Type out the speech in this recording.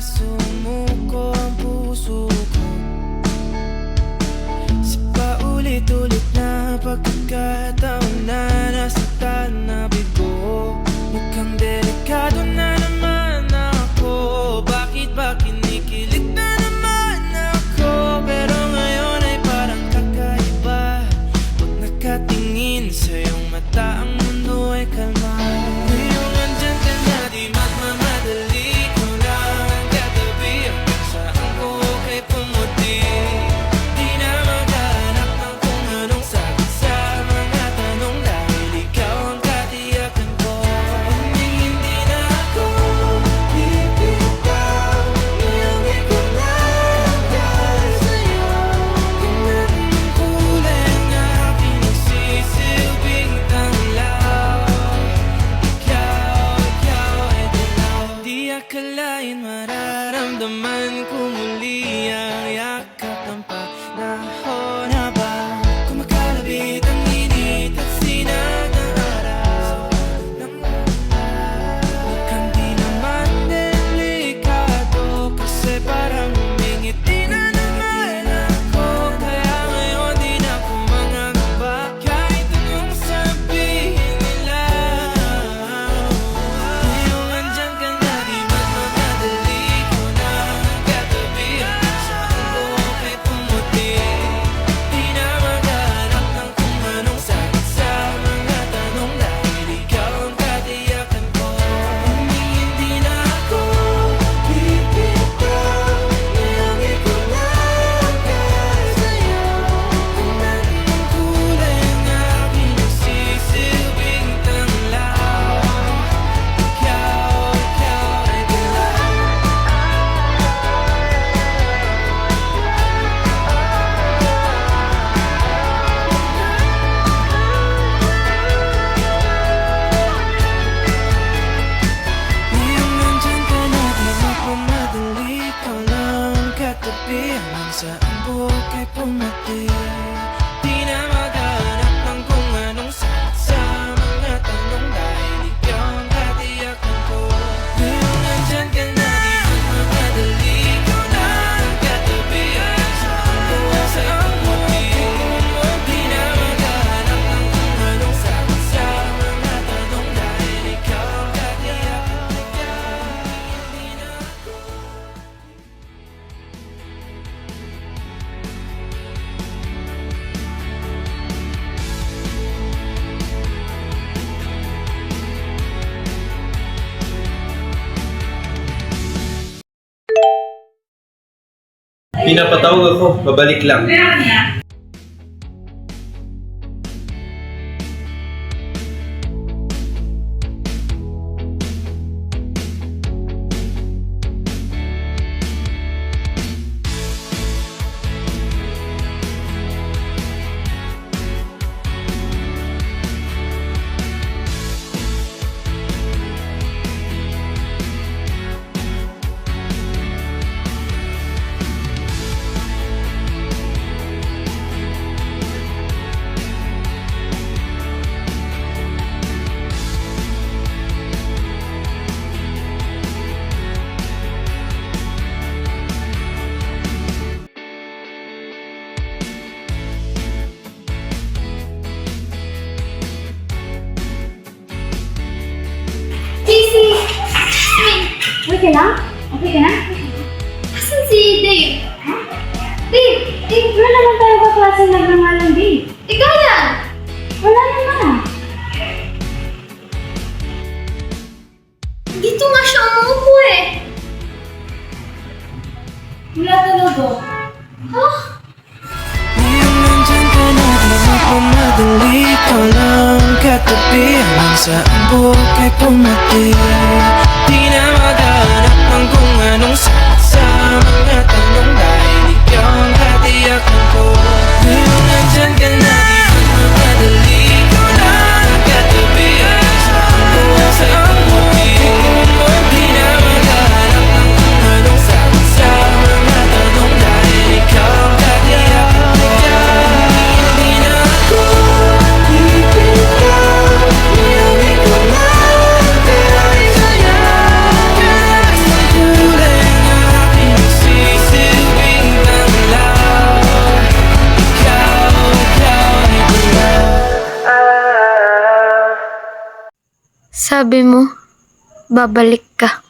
sumuko ang puso ko sa paulit-ulit na pagkakataon na nasaktan na bigo. Mukhang delikado na naman ako. Bakit ba kinikilig na naman ako? Pero ngayon ay parang kakaiba. Pag nakatingin sa iyong mata, ang mundo ay kalma. Ngayong andyan ka na, di magmamadali. Ikaw lang ang katabi hanggang sa ang buhok ay pumuti. Di na maghahanap ng kung anong sagot sa mga tanong, dahil ikaw ang katiyakan ko. Hindi na ako bibitaw. Ngayong ikaw na ang dahil sa'yo. Tingnan mong kulay ang aking nagsisilbing tanglaw. Ikaw ay dilaw. Di akalain mararamdaman ko muli ang yakap ng panahon habang kumakalabit ang init at sinag ng araw. Mukhang di naman delikado kasi parang humingiti na naman ako. Kaya ngayon di na ako mangangamba kahit anong sabihin nila. Ngayong andyan ka na, di magmamadali. Ikaw na ang katabi hanggang sa ang buhok ay pumuti. Di na maghahanap ng kung anong sagot sa mga tanong, dahil ikaw ang katiyakan ko. Hindi na ako bibitaw. Ngayong ikaw na ang dahil sa'yo. Tingnan mong kulay ang aking nagsisilbing tanglaw. Ikaw ay dilaw. Ngayong nandyan ka na, di magmamadali. Ikaw lang ang katabi hanggang sa ang buhok ay pumuti. Di na maghahanap ng kung anong sagot sa mga tanong, dahil ikaw ang katiyakan ko. Ngayong nandyan ka na, di magmamadali. Ikaw na ang katabi hanggang sa ang buhok ay pumuti. Di na maghahanap ng kung anong sagot sa mga tanong, dahil ikaw ang katiyakan ko. Hindi na ako. Pinapatawag ako, babalik lang. Casey! Okay ka na? Okay ka na? Asan si Dave? Ha? Dave! Dave, wala naman tayo kaklase nagrangalan, Dave. Ikaw yan! Wala naman ah. Dito nga siya umuupo eh. Wala talaga. Ha? Ngayong nandyan ka na, di magmamadali. Ikaw lang ang katabi hanggang sa ang buhok ay pumuti. Di na maghahanap ng kung anong sagot sa mga tanong, dahil ikaw ang katiyakan ko. Ngayong nandyan ka na, di magmamadali. Ikaw lang ang katabi hanggang sa ang buhok ay pumuti. Di na maghahanap ng kung anong sagot sa mga tanong, dahil ikaw ang katiyakan ko. Hindi na ako bibitaw. Ngayong ikaw na ang dahil sa'yo. Sabi mo, babalik ka.